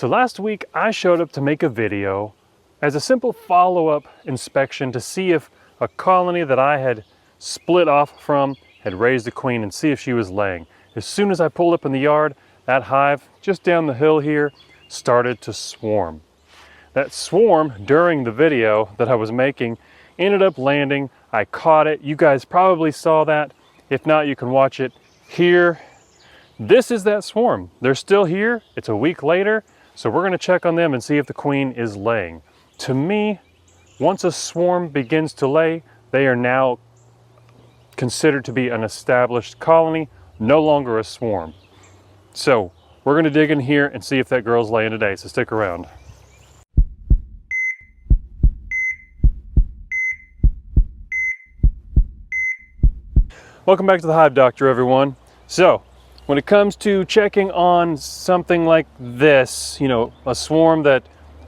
So last week I showed up to make a video as a simple follow-up inspection to see if a colony that I had split off from had raised a queen and see if she was laying. As soon as I pulled up in the yard, that hive just down the hill here started to swarm. That swarm during the video that I was making ended up landing. I caught it. You guys probably saw that. If not, you can watch it here. This is that swarm. They're still here. It's a week later. So we're going to check on them and see if the queen is laying. To me, once a swarm begins to lay, they are now considered to be an established colony, no longer a swarm. So we're going to dig in here and see if that girl's laying today. So stick around. Welcome back to the Hive Doctor, everyone. So when it comes to checking on something like this, you know, a swarm that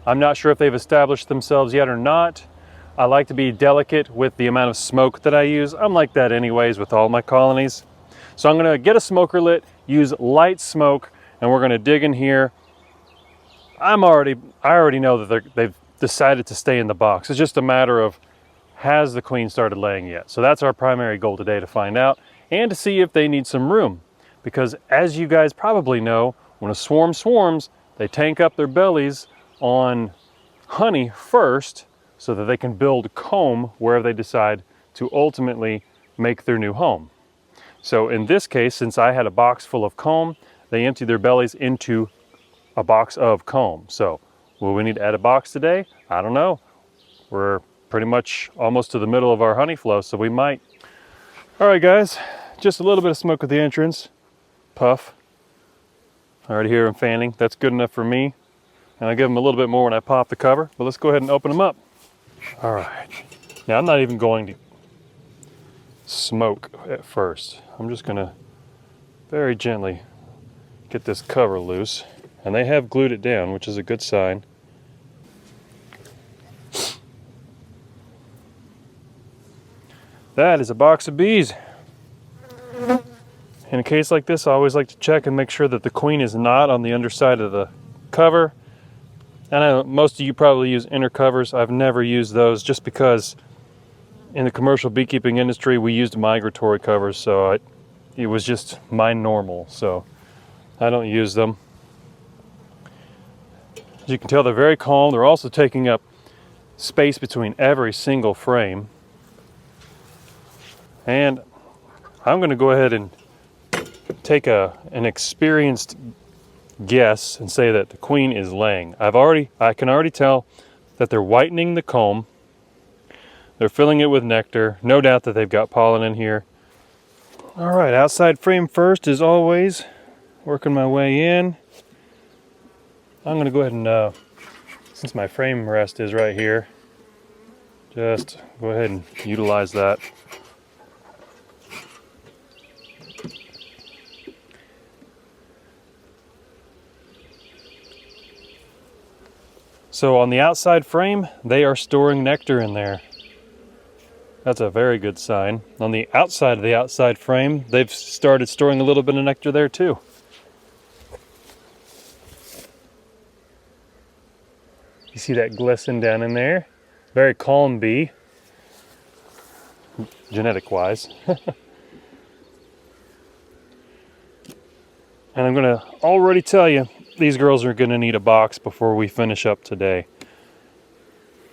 I'm not sure if they've established themselves yet or not, I like to be delicate with the amount of smoke that I use. I'm like that anyways with all my colonies. So I'm gonna get a smoker lit, use light smoke, and we're gonna dig in here. I already know that they've decided to stay in the box. It's just a matter of, has the queen started laying yet? So that's our primary goal today, to find out and to see if they need some room. Because as you guys probably know, when a swarm swarms, they tank up their bellies on honey first so that they can build comb wherever they decide to ultimately make their new home. So in this case, since I had a box full of comb, they empty their bellies into a box of comb. So will we need to add a box today? I don't know. We're pretty much almost to the middle of our honey flow, so we might. All right, guys, just a little bit of smoke at the entrance. Puff. I already hear them fanning. That's good enough for me. And I'll give them a little bit more when I pop the cover, but let's go ahead and open them up. All right. Now I'm not even going to smoke at first. I'm just gonna very gently get this cover loose. And they have glued it down, which is a good sign. That is a box of bees. In a case like this, I always like to check and make sure that the queen is not on the underside of the cover. And I know most of you probably use inner covers. I've never used those just because in the commercial beekeeping industry, we used migratory covers, so it was just my normal, so I don't use them. As you can tell, they're very calm. They're also taking up space between every single frame. And I'm going to go ahead and take an experienced guess and say that the queen is laying. I can already tell that they're whitening the comb. They're filling it with nectar. No doubt that they've got pollen in here. All right, outside frame first, as always. Working my way in. I'm going to go ahead and, since my frame rest is right here, just go ahead and utilize that. So on the outside frame, they are storing nectar in there. That's a very good sign. On the outside of the outside frame, they've started storing a little bit of nectar there too. You see that glisten down in there? Very calm bee, genetic-wise. And I'm gonna already tell you, these girls are gonna need a box before we finish up today.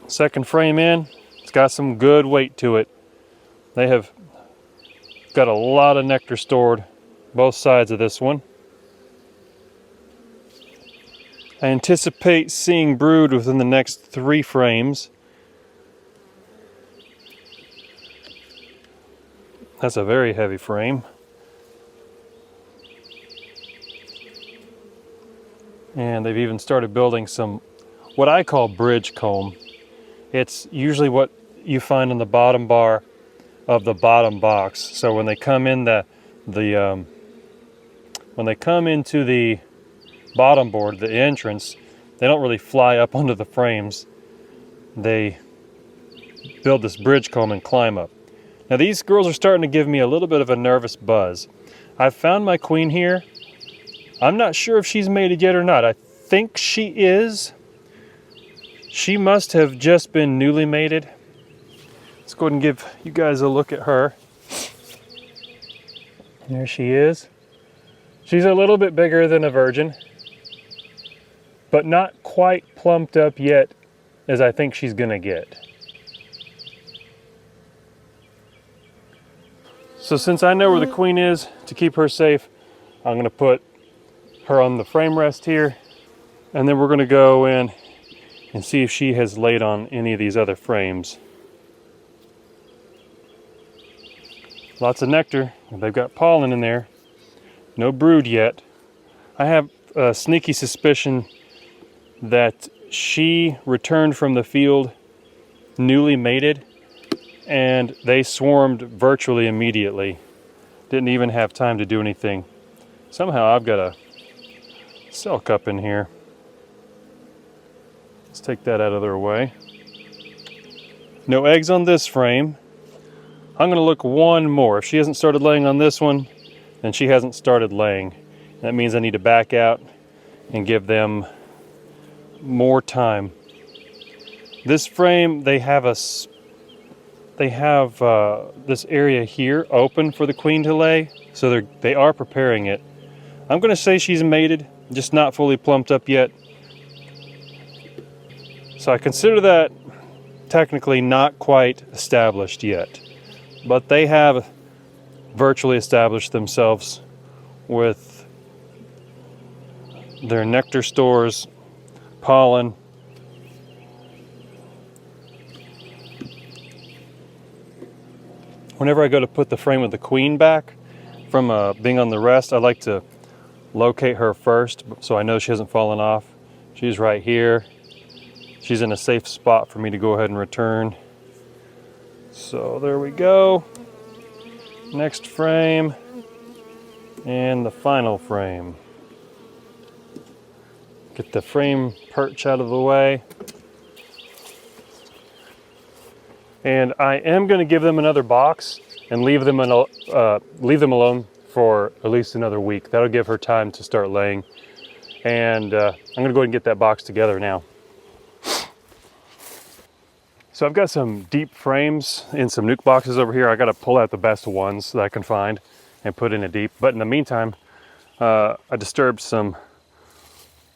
Second frame in, it's got some good weight to it. They have got a lot of nectar stored, both sides of this one. I anticipate seeing brood within the next 3 frames. That's a very heavy frame. And they've even started building some, what I call bridge comb. It's usually what you find on the bottom bar of the bottom box. So when they come in when they come into the bottom board, the entrance, they don't really fly up onto the frames. They build this bridge comb and climb up. Now these girls are starting to give me a little bit of a nervous buzz. I've found my queen here. I'm not sure if she's mated yet or not. I think she is. She must have just been newly mated. Let's go ahead and give you guys a look at her. There she is. She's a little bit bigger than a virgin, but not quite plumped up yet as I think she's gonna get. So since I know where the queen is, to keep her safe, I'm gonna put her on the frame rest here, and then we're gonna go in and see if she has laid on any of these other frames. Lots of nectar, they've got pollen in there. No brood yet. I have a sneaky suspicion that she returned from the field newly mated, and they swarmed virtually immediately. Didn't even have time to do anything. Somehow I've got a cell cup in here. Let's take that out of their way. No eggs on this frame. I'm gonna look one more. If she hasn't started laying on this one, then she hasn't started laying. That means I need to back out and give them more time. This frame, they have this area here open for the queen to lay, so they are preparing it. I'm gonna say she's mated, just not fully plumped up yet. So I consider that technically not quite established yet, but they have virtually established themselves with their nectar stores, pollen. Whenever I go to put the frame of the queen back from being on the rest, I like to locate her first so I know she hasn't fallen off. She's right here. She's in a safe spot for me to go ahead and return. So there we go. Next frame and the final frame. Get the frame perch out of the way. And I am going to give them another box and leave them alone for at least another week. That'll give her time to start laying. And I'm going to go ahead and get that box together now. So I've got some deep frames in some nuke boxes over here. I got to pull out the best ones that I can find and put in a deep. But in the meantime, I disturbed some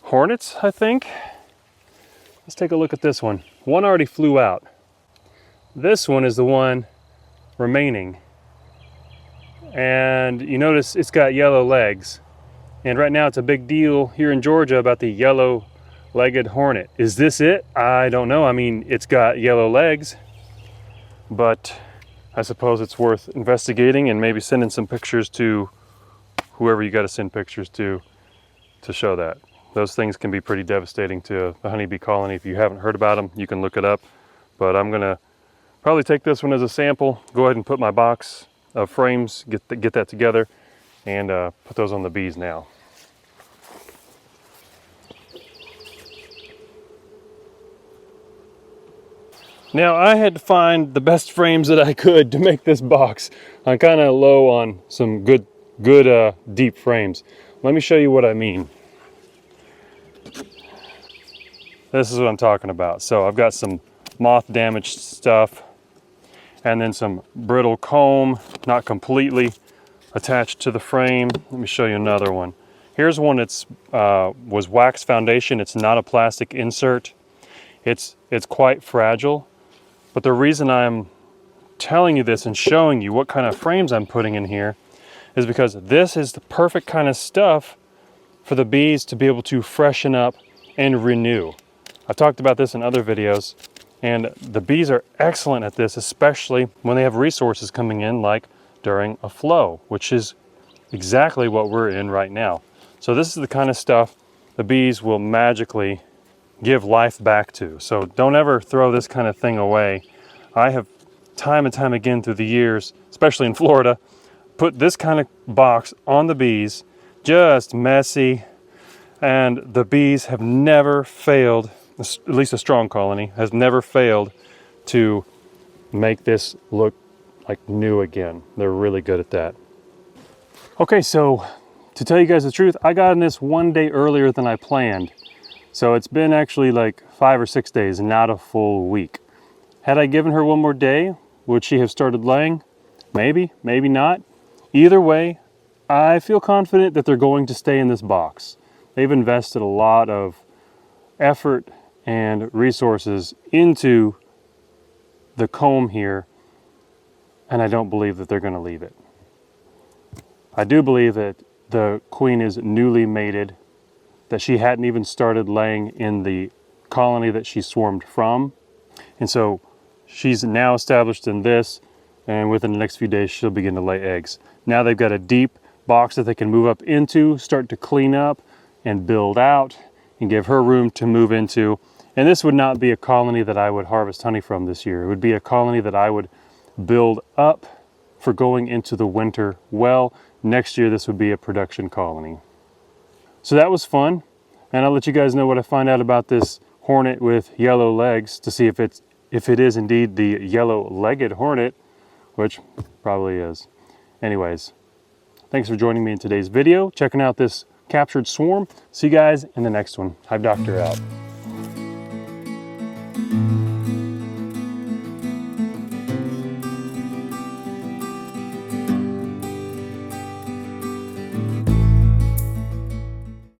hornets, I think. Let's take a look at this one. One already flew out. This one is the one remaining. And you notice it's got yellow legs. And right now it's a big deal here in Georgia about the yellow-legged hornet. Is this it? I don't know. I mean, it's got yellow legs, but I suppose it's worth investigating and maybe sending some pictures to whoever you got to send pictures to show that. Those things can be pretty devastating to a honeybee colony. If you haven't heard about them, you can look it up. But I'm gonna probably take this one as a sample, go ahead and put my box of frames, get that together, and put those on the bees now. Now I had to find the best frames that I could to make this box. I'm kind of low on some good deep frames. Let me show you what I mean. This is what I'm talking about. So I've got some moth damaged stuff and then some brittle comb, not completely attached to the frame. Let me show you another one. Here's one that's was wax foundation. It's not a plastic insert. It's quite fragile. But the reason I'm telling you this and showing you what kind of frames I'm putting in here is because this is the perfect kind of stuff for the bees to be able to freshen up and renew. I've talked about this in other videos, and the bees are excellent at this, especially when they have resources coming in like during a flow, which is exactly what we're in right now. So this is the kind of stuff the bees will magically give life back to. So don't ever throw this kind of thing away. I have time and time again through the years, especially in Florida, put this kind of box on the bees, just messy, and the bees have never failed, at least a strong colony, has never failed to make this look like new again. They're really good at that. Okay, so to tell you guys the truth, I got in this one day earlier than I planned. So it's been actually like 5 or 6 days, not a full week. Had I given her one more day, would she have started laying? Maybe, maybe not. Either way, I feel confident that they're going to stay in this box. They've invested a lot of effort and resources into the comb here, and I don't believe that they're going to leave it. I do believe that the queen is newly mated, that she hadn't even started laying in the colony that she swarmed from. And so she's now established in this, and within the next few days she'll begin to lay eggs. Now they've got a deep box that they can move up into, start to clean up and build out, and give her room to move into. And this would not be a colony that I would harvest honey from this year. It would be a colony that I would build up for going into the winter well. Next year this would be a production colony. So that was fun, and I'll let you guys know what I find out about this hornet with yellow legs to see if it is indeed the yellow-legged hornet, which probably is. Anyways, thanks for joining me in today's video, checking out this captured swarm. See you guys in the next one. Hive Doctor out.